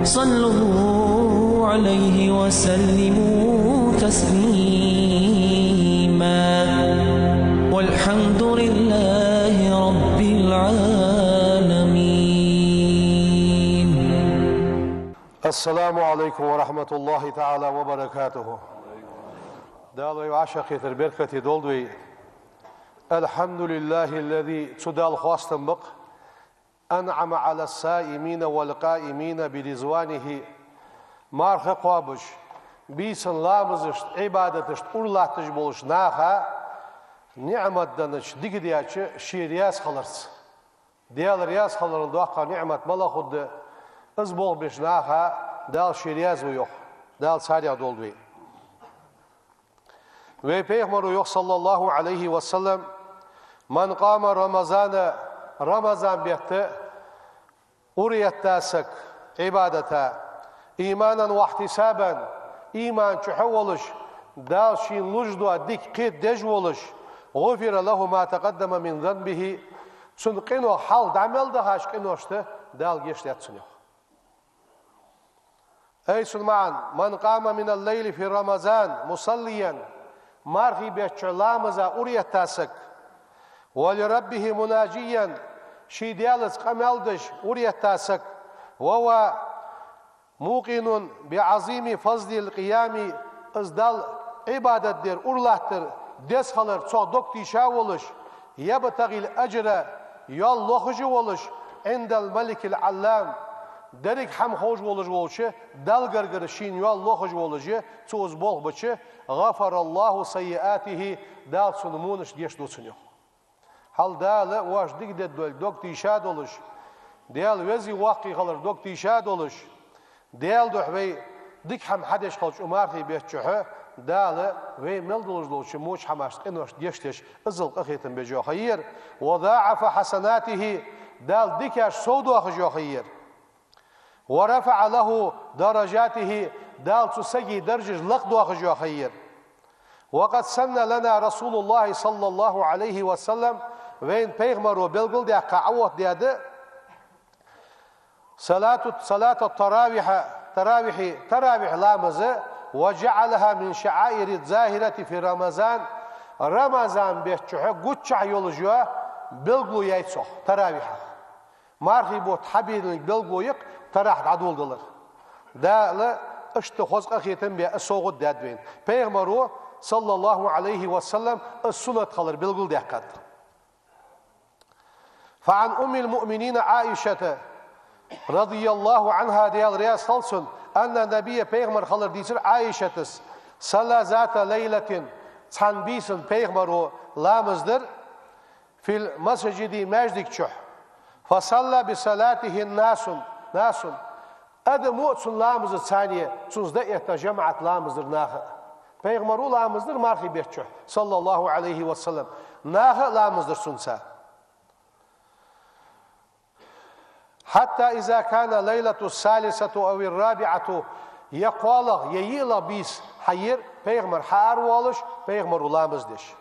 صلوا عليه وسلموا تسليما والحمد لله رب العالمين. السلام عليكم ورحمة الله تعالى وبركاته. دالوي عشقي تربيركتي دولدوي الحمد لله الذي تدال خواستن بق أنعم على السائمين والقائمين برضوانه مارخ قوابش بيسن لامزشت عبادتشت أولاتش بولش ناخا نعمت دانش ديك دياتش شي رياس خلرس ديال رياس خلرن دوحقا نعمت ملا خود ازبول بش ناخا دال شي رياس ويوخ دال ساريا دولدوي ve Peygamber yok sallallahu aleyhi ve sellem man qama Ramazan bitti uriyettasık ibadete imanen ve ihtisaben iman çuhavuluş dal şin lujdu dik qid dejvoluş gufira lahu ma taqaddama min zanbihi sunqinu hal damel da haşqinoştu dal geçletsin yok. Ey Süleyman man qama min al-leyli fi Ramazan musalliyan marhi beçlamıza uriyettasık ve Rabbihi munaciyen şidiyalız kameldış uriyettasık ve muqinun bi azimi fazlil qiyami izdal ibadettir urlahtır des kalır çok doktişa oluş yabtagil ecre yol lohucu oluş indel melikil allam derik ham hoş oluş oluşu dal gargır şin yol lohucu olucu çoğuz bol bıçı gafarallahu sayyiatihi dal sunumunuş geç dosunuyor. Hal dalı vaş digde dol doktişa oluş dal vezi vaqi kalır doktişa oluş dal duhvey dik ham hadeş kalış umarhi beççuhu dalı ve meldoluş oluşu muç hamaşt enoş geçteş ızıl qıqetin bejo hayır ve da'afa hasanatihi dal dikaş sodu akıjo hayır ورفع له درجاته دال تسجي درجة لقد وخجوا خير وقد سن لنا رسول الله صلى الله عليه وسلم وين پیغمبر وبلغل دي قعوت دي صلاة تراويح لامز وجعلها من شعائر الظاهرة في رمضان بيتشوح قدشع يولجوا بلغلو يايتسوح تراويح مارخي بوت حبيل بلغلو يق تراح عدول دولار ده لا اشتخص أخيتم بأسوق دادوين بيغمرو صلى الله عليه وسلم السنة خلر بالقول دهقت فعن أم المؤمنين عائشة رضي الله عنها ديال رياس خلصن أن النبي بيغمر خلر ديسر عائشة صلى ذات ليلة تنبيسن بيغمرو لامزدر في المسجد مجدك شح فصلى بصلاته الناس adı mu'tsun lamızı saniye suzda ehta cemaat lamızdır nahı Peygamberu lamızdır marhi beççu sallallahu aleyhi ve sellem nahı lamızdır sunsa hatta iza kana leylatu salisatu ev rabi'atu yaqalah yeyila bis hayır Peygamber har oluş Peygamberu lamızdır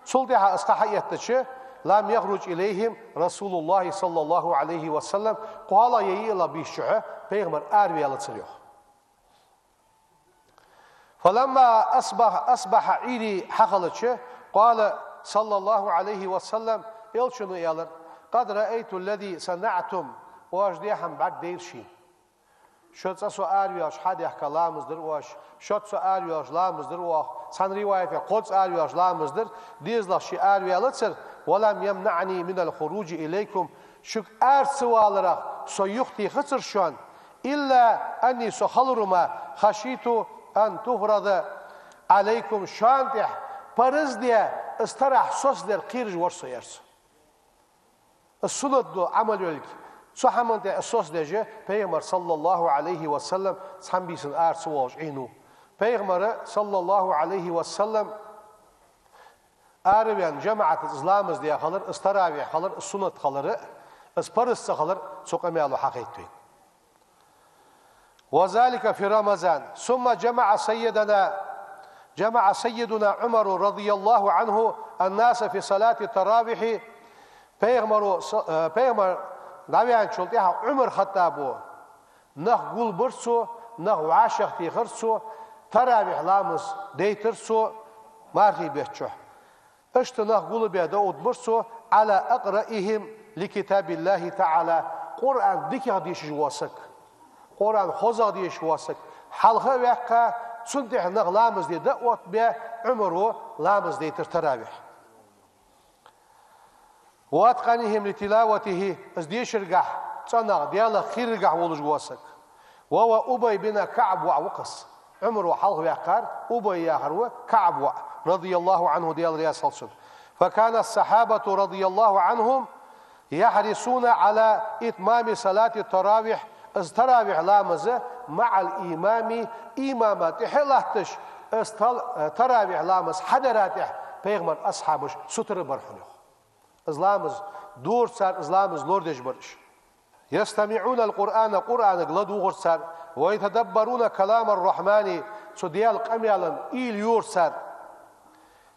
suldiha asqahiyetçi لم يخرج إليهم رسول الله صلى الله عليه وسلم قال يلا بيشعه بيغمر أروي على تصريح فلما أصبح عيدي حقلتش قال صلى الله عليه وسلم إلشنو يالر قد رأيت الذي صنعتم واجديهم بعد ديرشين شوت سو أروياش حد يحكي لامزدر واش شوت سو أروياش لامزدر واخ سن رواية قدس أروياش لامزدر ديزلا شي أرويالتسر ولم يمنعني من الخروج إليكم شك أرسوالرا سيختي خسر شان إلا أني سخلرما خشيت أن تفرض عليكم شانتح برز دي استرح سوس در قيرج ورسو يرسو السنة دو عمل يولك سحمن دي السوس دي Peygamber sallallahu aleyhi ve sellem سحنبيسن أرسواج عينو Peygamber sallallahu aleyhi ve sellem Arabiyan cemaat İslamız diye kalır, istaravih kalır, sünnet kalır, isparıssa kalır, sokamayalı hak ettiğin. وذلك في رمضان ثم جمع سيدنا عمر رضي الله عنه الناس في صلاة التراويح Peygamber دعوان شلتها عمر خطابو نخ قول برسو نخ وعاشق تيخرسو تراويح لامز ديترسو مارغي بيتشو اشتنخ قول بيدو برسو على أقرئهم لكتاب الله تعالى قرآن ديكي ديش جواسك قرآن خوزا ديش جواسك حلقة وقا سنتح نخ لامز دي دقوت بي عمرو لامز ديتر تراويح واتقانهم لتلاوته ازديش رقح تصنع ديالا خير رقح ولج واسك وهو أبي بن كعب وقص عمر حلق وقار أبي ياهر كعب رضي الله عنه ديال رياس الصد فكان الصحابة رضي الله عنهم يحرصون على إتمام صلاة التراويح التراويح لامزة مع الإمام إمامات حلاتش تراويح لامز حضراتح بيغمر أصحابش ستر برحلو إسلامز دور صار إسلامز لوردش برش يستمعون القرآن قرآن قلدو غرسار ويتدبرون كلام الرحمن سديال قميالا إيل يورسار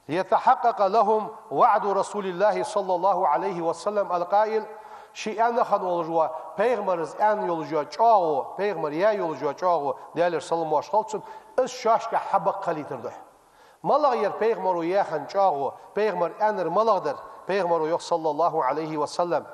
ليتحقق لهم وعد رسول الله صلى الله عليه وسلم القائل شيئا خن ولجوا بيغمرز ان يولجوا چاو بيغمر يا يولجوا چاو ديالر سلام واشخالصن اس شاشك حبق قليترده ملغير بيغمر يا خن چاو بيغمر انر ملغدر بيغمر يخ صلى الله عليه وسلم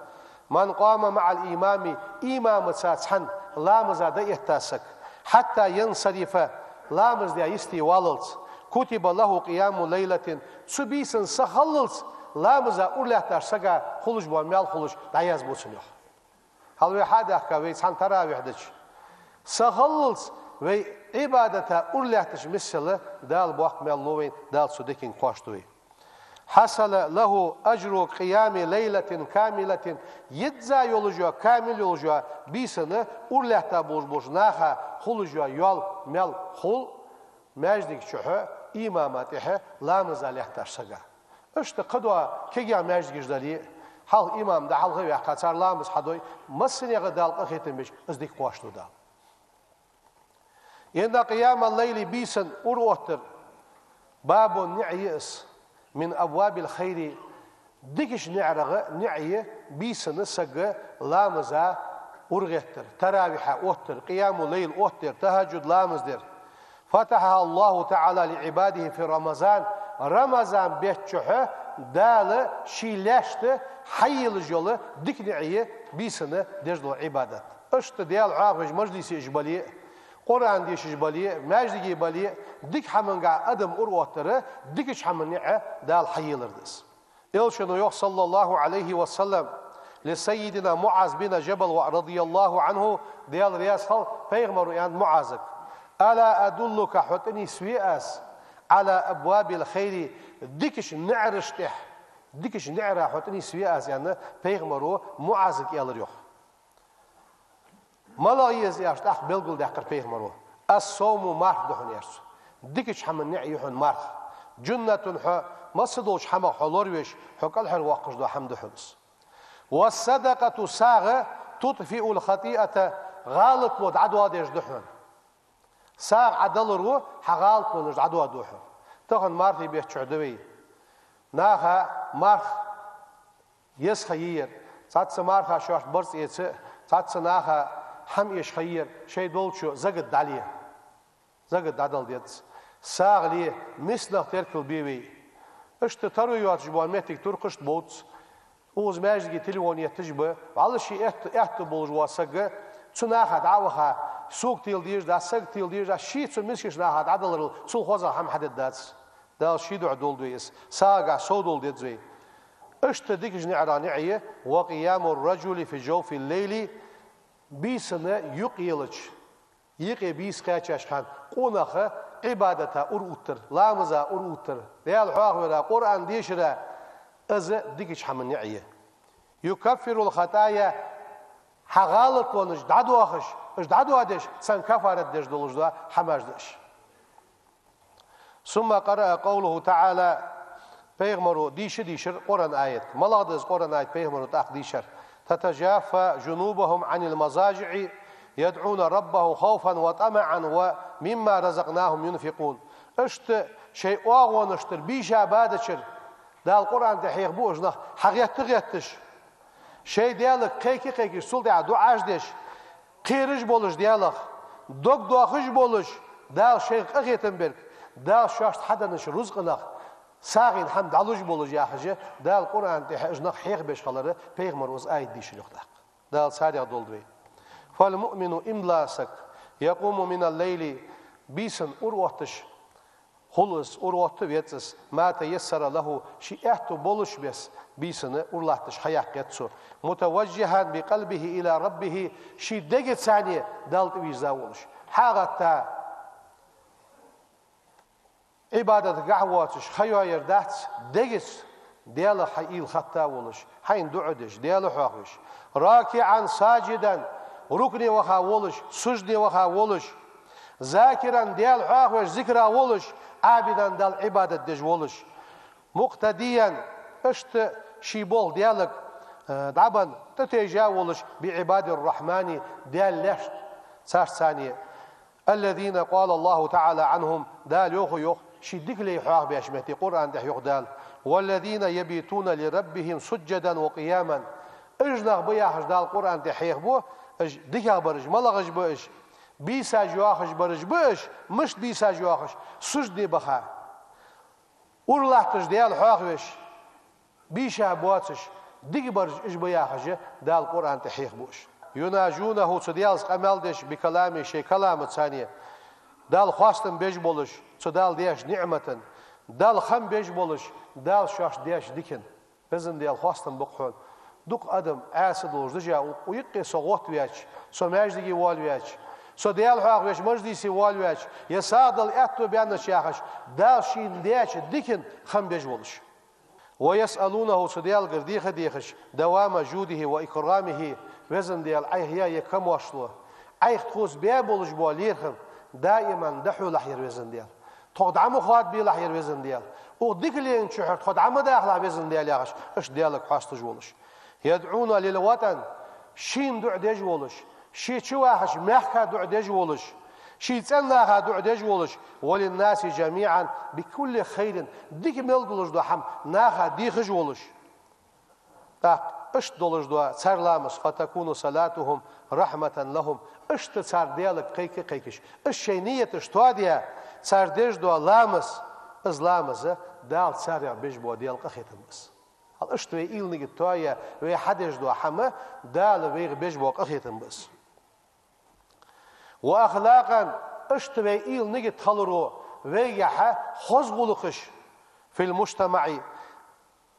من قام مع الإمام إمام ساتحن لامز دا احتاسك حتى ينصرف لامز دا يستي واللت كتب له قيام ليلة سبيسن سخللت لامز أولهتر سقا خلج بواميال خلج دا يزبوتن يخ هل حدا كوي سان تراويح دش سخللت وي عبادة أولهتش مثل دال بوق ميال لوين دال سودكين قواشتوي حصل له أجر قيام ليلة كاملة يدزا يولجوا كامل يولجوا بيسنه أولهتا بوجناها خلجوا يول ميل خل مجدك شحه إماماته لامزا لحتر سقا اشت قدوا كيجا مجدك جدالي حال إمام دا حال غير قطار لامز حدوي مسن يغدال قخيتن بيش ازديك قواشتو دا يند قيام الليل بيسن أروتر باب نعيس من أبواب الخير ديكش نعرغ نعيه بيسن سق لامزا أرغتر تراويح أوتر قيام الليل أوتر تهجد لامزدر فتحها الله تعالى لعباده في رمضان بيتشحه دال شيلاشت حي الجول ديك نعيه بيسن دجل عبادات اشت ديال عاقج مجلس إجبالي قرآن ديش إجبالي مجد إجبالي ديك حمنقع أدم أروتره ديكش حمنقع دال حي الردس إلشنو يخ صلى الله عليه وسلم لسيدنا معاذ بن جبل رضي الله عنه ديال رياس خل فيغمر يعني معاذك ألا أدلك حتني سويئاس على أبواب الخير ديكش نعرشتح ديكش نعرى حتني سويئاس يعني فيغمرو معاذك يالريوخ ملايز ياشتاخ بلغل داخل فيغمرو الصوم مارخ دهن يرسو ديكش حمن نعيهن مارخ جنة مصدوش حما حلورويش حكال حر واقش دو حمد حبس والصدقة ساغة تطفئ الخطيئة غالط ود عدوى ديش دحن ساغ عدل رو حغالط ود عدوى دحن تخن مارثي بيت شعدوي ناخا مارخ يسخير ساتس مارخا شوش برس يتس ساتس ناخا حم يش خير شي دولشو زقد داليه زقد دادل ديتس ساغ لي مثل تركل بيوي اشت ترو يواتش بوامتك ترقشت بوتس اوز ماجدي تليفون يتجبه على شيء احت بولج واسق تناخ دعوها سوق تيل ديج دا سق تيل ديج دا شي تمسكش ناخ عدل سو خوزا هم حدد داتس دا شي دول دويس ساغا سودول ديتزي اشت ديكج نعرانعيه وقيام الرجل في جوف الليل بيسنا يقيلج يقي بيس قاچاش خان قونخه عبادته أروتر لامزا أروتر ديال حاخورا قرآن ديشرا از ديكش حمن نعيه يكفر الخطايا حغالط ونج دعدو أخش اش دعدو أدش سن كفارت دش دولج دا حماش دش ثم قرأ قوله تعالى بيغمرو ديشر قرآن آيات ملاحظ قرآن آيات بيغمرو تاق ديشر تتجافى جنوبهم عن المضاجع يدعون ربه خوفا وطمعا ومما رزقناهم ينفقون اشت شيء واغون اشتر بيشا بادشر دا القرآن تحيق بوجنا حقيقة تغيتش Şey diyalık kayki sul diya duaj deş. Qiriş boluş diyalık. Dokdoğuş boluş. Dal şey qıqetenberg. Dal şaşt hadanış rızqılaq. Sağin hamd aluj boluş yaxıcı. Dal Kur'an dehajnaq hiq beş qaları peyğmarımız ayet dişiliqlaq. Dal sadiq dolduy. Fal mu'minu imlasak. Yaqumu minal leyli. Bisin urvatış. Hulus urvatı vetsiz. Ma teyessara lahu. Şi'ahtu boluş bes. Bisini urlahtış hayak yetsu. Mutevajjihan bi kalbihi ila rabbihi. Şiddeget saniye dalt vicda oluş. Hagatta ibadet gahvatış hayayır dağıt degis diyalı hayil hatta oluş. Hayn du'udiş diyalı huakiş. Raki'an saciden rukni vaha oluş. Sucdi vaha oluş. Zakiran diyalı huakiş zikra oluş. Abidan dal ibadet dej oluş. Muqtadiyen işte şibol diyalık daban تتجا ولش بعباد الرحمن دال لش صار ثانية الذين قال الله تعالى عنهم دال يوخ شدك لي حاق بأشمتي قرآن ده يقدال والذين يبيتون لربهم سجدا وقياما اجنغ بياخش دال قرآن ده حيخبو ديكا برج ملغش بوش بيسا جواخش برج بوش مش بيسا جواخش سجدي بخا ورلحتش ديال حاقش بيشا بواتش ديك برج اش بياخش دال قرآن ده حيخبوش يناجونه تديالس قمالدش بكلامي شي كلام ثانية دال خواستن بيج بولش دال ديش نعمة دال خم بيج بولش دال شاش ديش ديكن بزن ديال خواستن بقحون دوك أدم عاسد وش دجا ويقي صغوت وياش سو ماجدي وال وياش سو ديال حاق وياش مجديسي وال وياش يسادل اتو بيان شاخش دال شين ديش ديكن خم بيج بولش ويسألونه سديال قرديخ ديخش دوام جوده وإكرامه وزن ديال عيه يكم واشلوه عيخ تخوز بيبولش بوليرخم دائما دحو لحير وزن ديال تقدعمو خوات بي لحير وزن ديال وديك اللي انشحر تقدعمو داخل وزن ديال ياغش اش ديالك حاستج ولش يدعون للوطن شين دع ديج ولش شي تشواحش محكا دع ديج ولش شي تسناها دع ديج ولش وللناس جميعا بكل خير ديك ملدولش دو حم ناها ديخج ولش تاق اش دولش دو سرلامس فتكون صلاتهم رحمة لهم اش تسار ديالك قيكش اش شينية اشتواديا سار ديج دو لامس از لامس دال سارع بيج بو ديال قخيتم بس هل اش توي ايل نيجي تويا وي حدش دو حما دال وي بيج بو قخيتم بس واخلاقا اش توي ايل نيجي تخلرو وي يح خزغلقش في المجتمع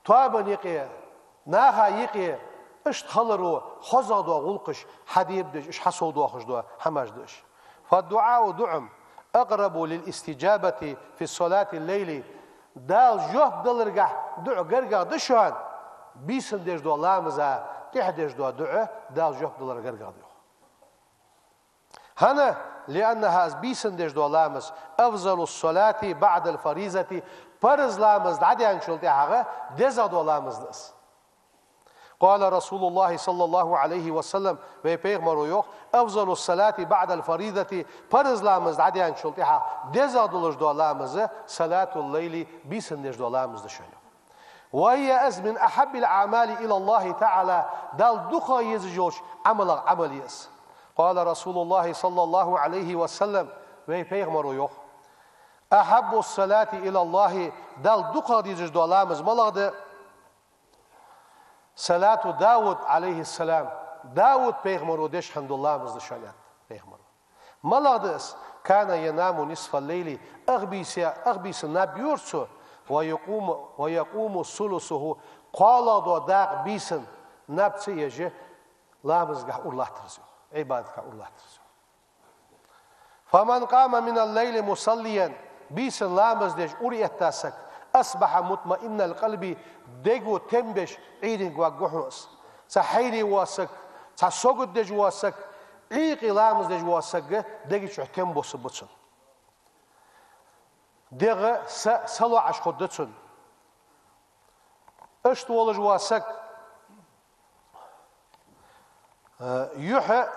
توابن يقي ناها يقي اش تخلرو خزغدو غلقش حديب دش اش حسودو خشدو حماجدش فالدعاء دعم أقرب للاستجابة في الصلاة الليل دال جهد دلرجح دع جرجع دشان بيسن دش دو لامزا تحدش دو دع دال جهد دلرجع دو هنا لأنها بيسن دش دو لامز أفضل الصلاة بعد الفريضة فرض لامز عادي أنشلتي حاجة دزا دو لامز دس قال رسول الله صلى الله عليه وسلم بيغمرو يوخ أفضل الصلاة بعد الفريضة فرض لامز عادي أنشلتها دزا دولش دو لامز صلاة الليل بيسندش دو لامز دشيو وهي أز من أحب الأعمال إلى الله تعالى دال دخا يزجوش عمل يس قال رسول الله صلى الله عليه وسلم بيغمرو يوخ أحب الصلاة إلى الله دال دخا يزج دو لامز ملغد صلاة داود عليه السلام داود بيغمرو ديش حمد الله مزدشانيات بيغمرو ملغدس كان ينام نصف الليل أغبيس نابيورسو ويقوم ثلثه قال دو داق بيسن نابتسي يجي لامزغا الله ترزو عبادك الله ترزو فمن قام من الليل مصليا بيسن لامز ديش أريتاسك أصبح مطمئن القلب ديجو تنبش عيدن وقحوس سحيري واسك سسوغد دج واسك عيقي لامز دج واسك ديجي شو تنبو سبتسن ديغ سلو عش خدتسن اشت ولج واسك يح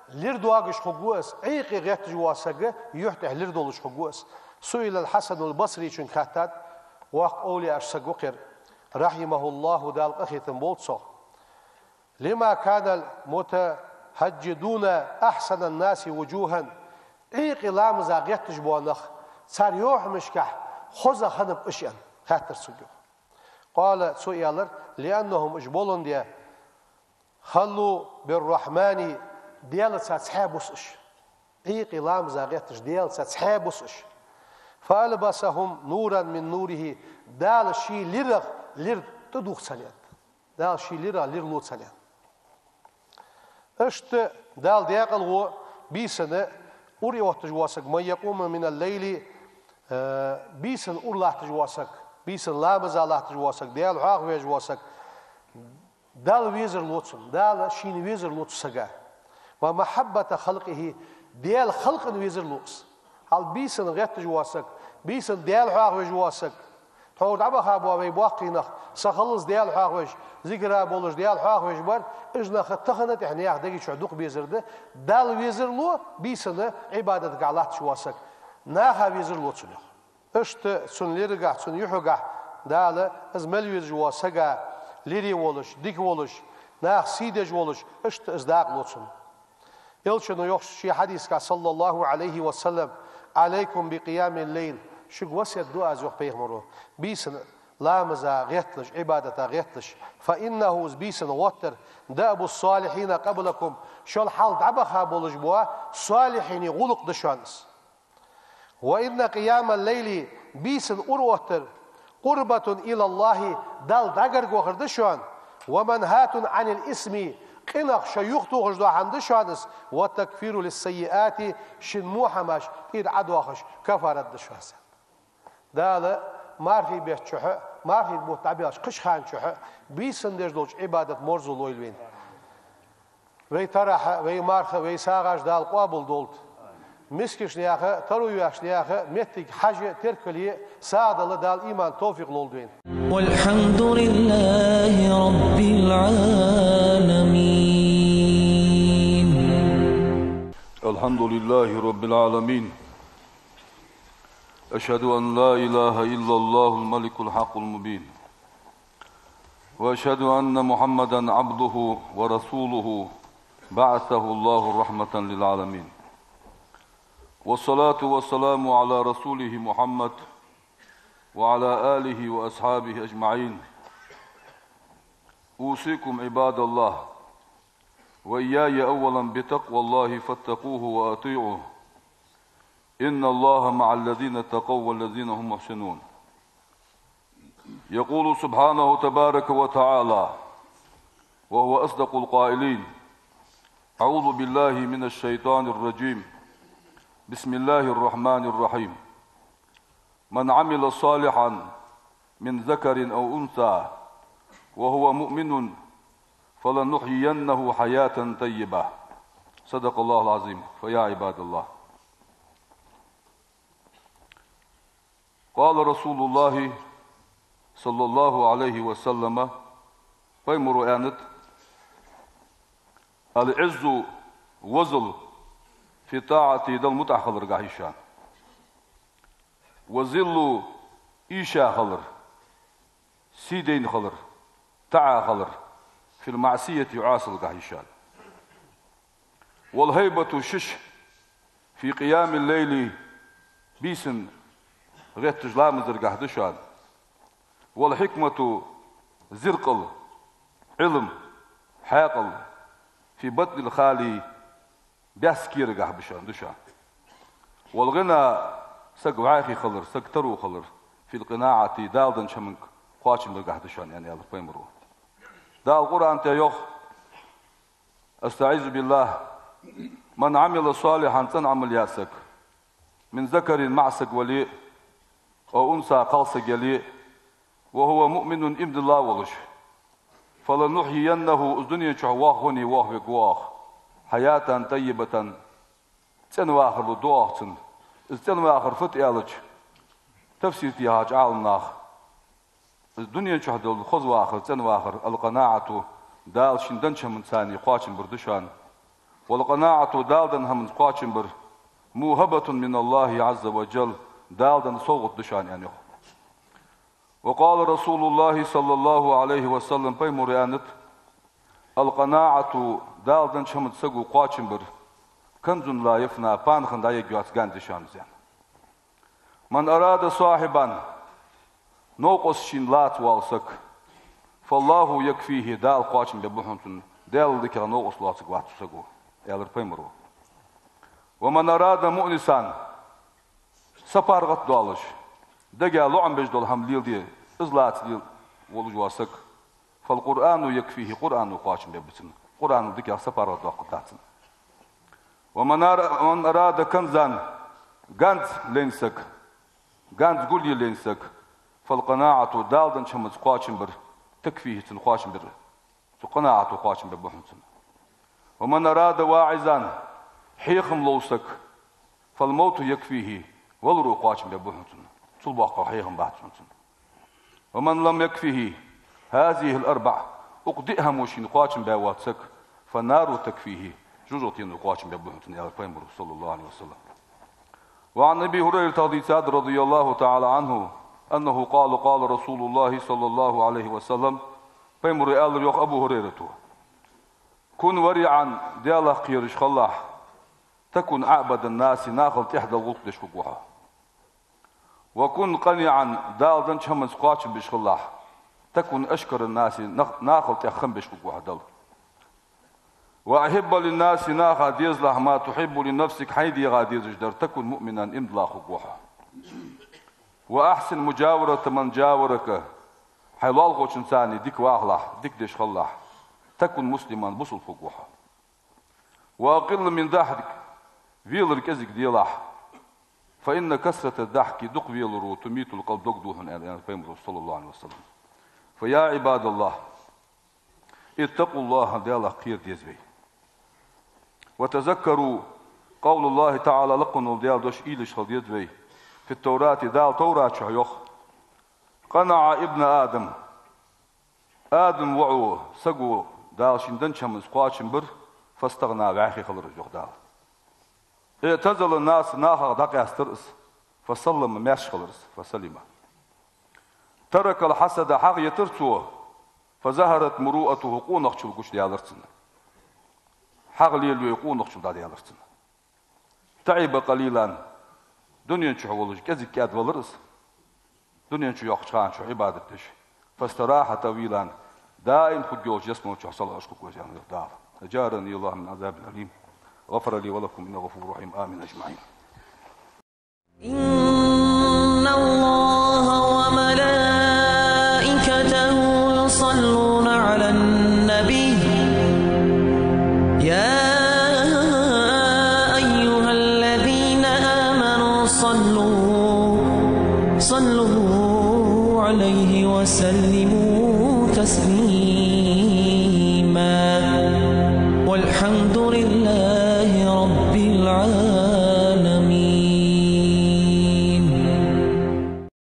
لردواغش خقوس عيقي غيت جواسك يحته لردولش خقوس سئل الحسن البصري شن كاتات وق أولي أشسقوقر رحمه الله دال قخيتن بولتسو لما كان المتهجدون أحسن الناس وجوها إيقي لامزا غيتش بونخ صار يوح مشكح خزا خنب إشيان هاتر سجو قال سؤالر لأنهم إجبولون دي خلوا بالرحمن ديال ساتسحابوسش إيقي لامزا غيتش ديال ساتسحابوسش فألبسهم نورا من نوره دال شي لر تدوخ ساليان دال شي لر لوت ساليان اشت دال ديقل هو بيسنة أوري وقت جواسك ما يقوم من الليل بيسن أور لاحت جواسك بيسن لامزا لاحت جواسك ديال حاق ويج جواسك دال ويزر لوتسن دال شين ويزر لوتس سجا ومحبة خلقه ديال خلق ويزر لوتس هل بيسن غيت جواسك بيسن ديال حاق ويج جواسك تقول عبا خابوا ويبواقينخ سخلص ديال حاق ويج ذكرى بولش ديال حاق ويج بار اجنا خطخنت يعني ياخدك شعدوق بيزرده دال ويزر لو بيسن عبادتك على جواسك ناها ويزر لوتسن اشت سن ليرغا سن يحوغا دال ازمل ويز جواسك ليري ولش ديك ولش ناخ سيدج ولش اشت ازداق لوتسن يلشنو يخش شي حديث صلى الله عليه وسلم عليكم بقيام الليل شو وسيت دعاء زوج بيغمرو بيسن لامزا غيتلش عبادة غيتلش فإنه بيسن وتر دأب الصالحين قبلكم شو الحال دعبخا بولش بوا صالحين غلق دشانس وإن قيام الليل بيسن أروتر قربة إلى الله دال دقر وخر دشان ومنهات عن الاسم قنق شيوختو غجدو عندشانس وتكفير للسيئات شنموحة ماش إيد عدوخش كفارت دشانس دال مارفي بيت شحة مارفي بوت تعبيرش قش خان شحة بيسن دجلوش عبادة مرزو لويلوين وي ترح وي مارخ وي ساغاش دال قابل دولت مسكش نياخه ترو ياش نياخه متك حاجة تركلي سعد الله دال إيمان توفيق لولدوين والحمد لله رب العالمين. الحمد لله رب العالمين. أشهد أن لا إله إلا الله الملك الحق المبين وأشهد أن محمدا عبده ورسوله بعثه الله رحمة للعالمين والصلاة والسلام على رسوله محمد وعلى آله وأصحابه أجمعين. أوصيكم عباد الله وإياي أولا بتقوى الله فاتقوه وأطيعوه إن الله مع الذين اتقوا والذين هم محسنون. يقول سبحانه تبارك وتعالى وهو أصدق القائلين أعوذ بالله من الشيطان الرجيم بسم الله الرحمن الرحيم من عمل صالحا من ذكر أو أنثى وهو مؤمن فلنحيينه حياة طيبة. صدق الله العظيم. فيا عباد الله قال رسول الله صلى الله عليه وسلم فيمر آنت العز وزل في طاعة دل متأخلر قاهشان وزل إيشا خلر سيدين خلر تعا خلر في المعصية عاصل قاهشان والهيبة شش في قيام الليل بيسن غيت جلام زرقه دشان والحكمة زرقل علم حاقل في بطن الخالي بيسكير قه بشان دشان والغنى سق وعاخي خلر سق ترو خلر في القناعة دالدن شمنك قاشم لقه دشان يعني الله فيمرو دا القرآن تيوخ استعيذ بالله من عمل صالحا تنعمل ياسك من ذكر معسك ولي أو أنثى قلصق يلي وهو مؤمن إبن الله ولش فلنحيينه الدنيا شهواه هني واه واه حياة طيبة تنو آخر لدواه تن تنو آخر فت إالج تفسير فيها جعلناه الدنيا شهد الخذ آخر تنو آخر القناعة دال شندنش من ثاني قاشم بردشان والقناعة دالدن هم قاشم بر موهبة من الله عز وجل دالدن صوغت دشان يعني. وقال رسول الله صلى الله عليه وسلم بيمر آنت القناعة دالدن شمت سقو قواتشنبر كنز لا يفنى بانخن دا يجوات غاندشان زين من أراد صاحبا نوقص شين لات والسك فالله يكفيه دال قواتشن ببحنتن دال ذكر نوقص لاتك واتو سقو يالر بيمرو ومن أراد مؤنسان سفارغت دالش دقا لعن بجدول هم ليل دي إزلات ليل ولجواسك فالقرآن يكفيه قرآن قواتشن ببتن قرآن ذكر سفارغت دالقتاتن ومن أراد كنزا غانت لينسك غانت قولي لينسك فالقناعة دالدن شمت قواتشنبر تكفيه تنقواتشنبر قناعة قواتشنبر بحنتن ومن أراد واعزا حيخم لوسك فالموت يكفيه والرو قواتشنبر بحنتن صلباق حيخم بحنتن ومن لم يكفيه هذه الأربع أقدئها موشين قواتشنبر واتسك فالنار تكفيه جوجوتين وقواتشن ببهمتن يا البيمر صلى الله عليه وسلم. وعن أبي هريرة رضي الله تعالى عنه أنه قال رسول الله صلى الله عليه وسلم بيمر قال يوخ أبو هريرة كن ورعا ديالا قيرش خلاح تكن أعبد الناس ناخل تحدى الغلطش فقوها وكن قنعا دالدن شمس قواتشن بشخلاح تكن أشكر الناس ناخل تخم بشفقوها دل وأحب للناس ناخا ديزلح ما تحب لنفسك حيدي غاديز جدر تكن مؤمنا امضلا خقوحا وأحسن مجاورة من جاورك حلال خوش إنساني ديك واغلح ديك ديش خلاح تكن مسلما بصل فقوحا وأقل من ضحك فيلرك أزك ديلاح فإن كسرة الضحك دق فيلرو تميت القلب دق دوهن يعني فيمر صلى الله عليه وسلم. فيا عباد الله اتقوا الله ديالا قير ديزبي وتذكروا قول الله تعالى لقنوا ديال دوش إيلش خلديزبي في التوراة دال توراة شعيوخ قنع ابن آدم وعو سقو دال شندن شمس قواتشن بر فاستغنى بعخي خلرج يوخ دال اعتزل الناس ناخر دقي استرس فسلم ماش خلرس فسلم ترك الحسد حق يترسوه فظهرت مروءته قونق شو قش ديالرتن حق ليلو يقونق شو ديالرتن تعب قليلا دنيا شو ولج كذي كاد ولرس دنيا شو يخشان شو عبادتش فاستراح طويلا دائم خجوج يسمع شو حصل اشكو كويس يعني دار اجارني الله من عذاب اليم غفر لي ولكم انه غفور رحيم امين اجمعين. إن الله وملائكته يصلون على النبي يا أيها الذين آمنوا صلوا عليه وسلموا تسليما والحمد لله